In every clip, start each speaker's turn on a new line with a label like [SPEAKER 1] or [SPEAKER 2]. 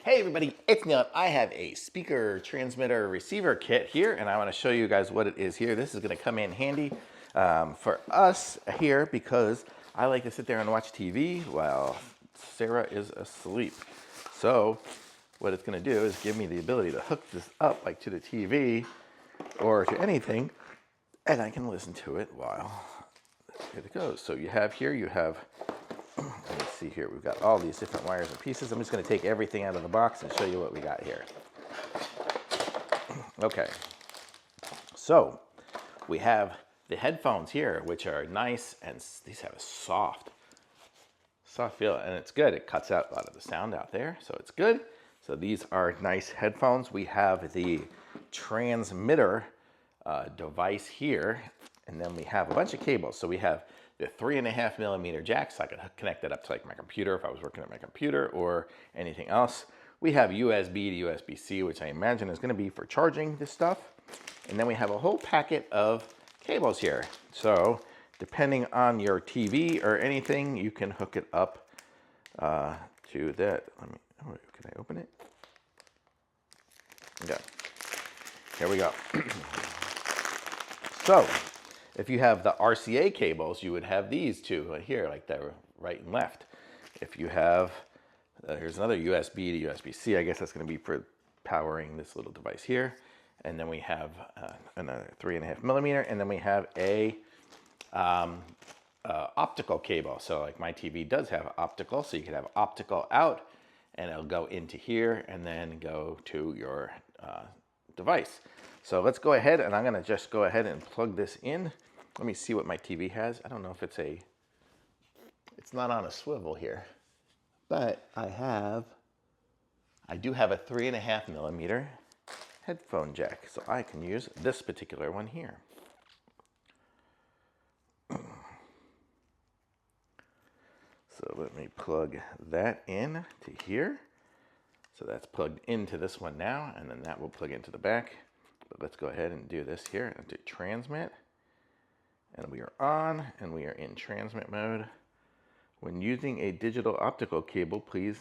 [SPEAKER 1] Hey everybody, it's Neil. I have a speaker transmitter receiver kit here, and I want to show you guys what it is here. This is going to come in handy for us here because I like to sit there and watch TV while Sarah is asleep. So what it's going to do is give me the ability to hook this up like to the TV or to anything, and I can listen to it while it goes. So you have here, let me see here, we've got all these different wires and pieces. I'm just going to take everything out of the box and show you what we got here. Okay, so we have the headphones here, which are nice, and these have a soft feel, and it's good. It cuts out a lot of the sound out there, so it's good. So these are nice headphones. We have the transmitter device here, and then we have a bunch of cables. So we have the 3.5mm jack, so I could connect that up to like my computer if I was working at my computer or anything else. We have USB to USB-C, which I imagine is going to be for charging this stuff. And then we have a whole packet of cables here. So depending on your TV or anything, you can hook it up to that. Can I open it? Okay. Here we go. So if you have the RCA cables, you would have these two right here, like the right and left. If you have, here's another USB to USB-C. I guess that's going to be for powering this little device here. And then we have another 3.5mm, and then we have a optical cable. So like my TV does have optical, so you can have optical out, and it'll go into here and then go to your device. So let's go ahead, and I'm gonna just go ahead and plug this in. Let me see what my TV has. I don't know if it's not on a swivel here, but I do have a 3.5mm headphone jack, so I can use this particular one here. So let me plug that in to here. So that's plugged into this one now, and then that will plug into the back. But let's go ahead and do this here and do transmit. And we are on, and we are in transmit mode. When using a digital optical cable, please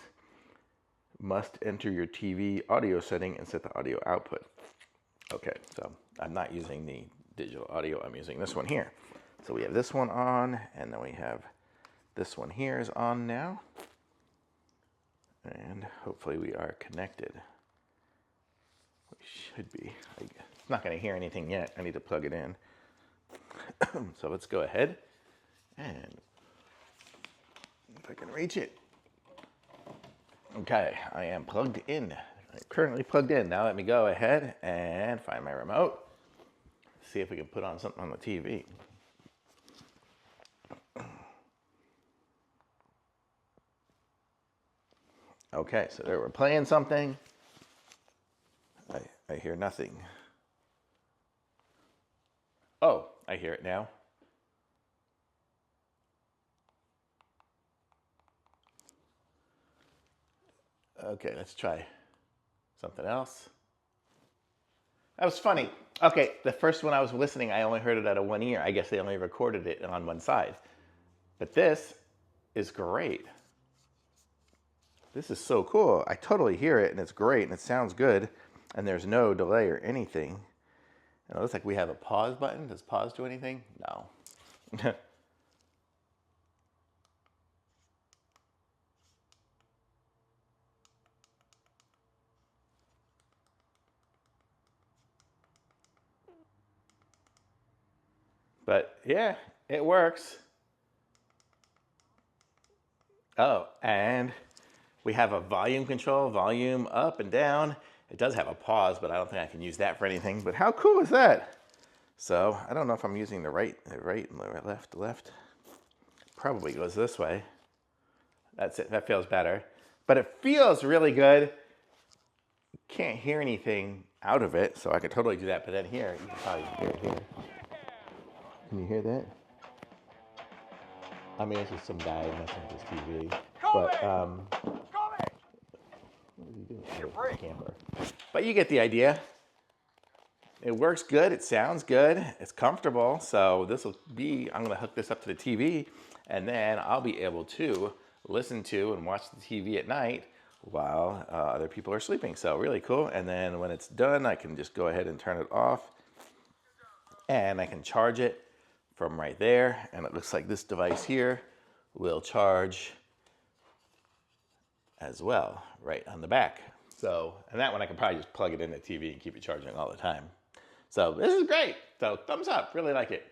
[SPEAKER 1] must enter your TV audio setting and set the audio output. Okay, so I'm not using the digital audio, I'm using this one here. So we have this one on, and then we have this one here is on now. And hopefully we are connected. We should be. It's not going to hear anything yet. I need to plug it in. So let's go ahead and if I can reach it. Okay, I am plugged in. I'm currently plugged in. Now let me go ahead and find my remote. See if we can put on something on the TV. Okay, so there we're playing something. I hear nothing. Oh, I hear it now. Okay, let's try something else. That was funny. Okay, the first one I was listening, I only heard it out of one ear. I guess they only recorded it on one side. But this is great. This is so cool. I totally hear it, and it's great, and it sounds good, and there's no delay or anything. And it looks like we have a pause button. Does pause do anything? No. But yeah, it works. Oh, and we have a volume control, volume up and down. It does have a pause, but I don't think I can use that for anything. But how cool is that? So I don't know if I'm using the right and left. Probably goes this way. That's it, that feels better. But it feels really good. Can't hear anything out of it, so I could totally do that. But then here, you can probably hear it here. Can you hear that? I mean, it's just some guy messing with his TV. But, what is he doing? Oh, camper. But you get the idea. It works good. It sounds good. It's comfortable. So this will be, I'm going to hook this up to the TV, and then I'll be able to listen to and watch the TV at night while other people are sleeping. So really cool. And then when it's done, I can just go ahead and turn it off, and I can charge it from right there. And it looks like this device here will charge as well, right on the back. So, and that one I can probably just plug it in the TV and keep it charging all the time. So this is great. So thumbs up, really like it.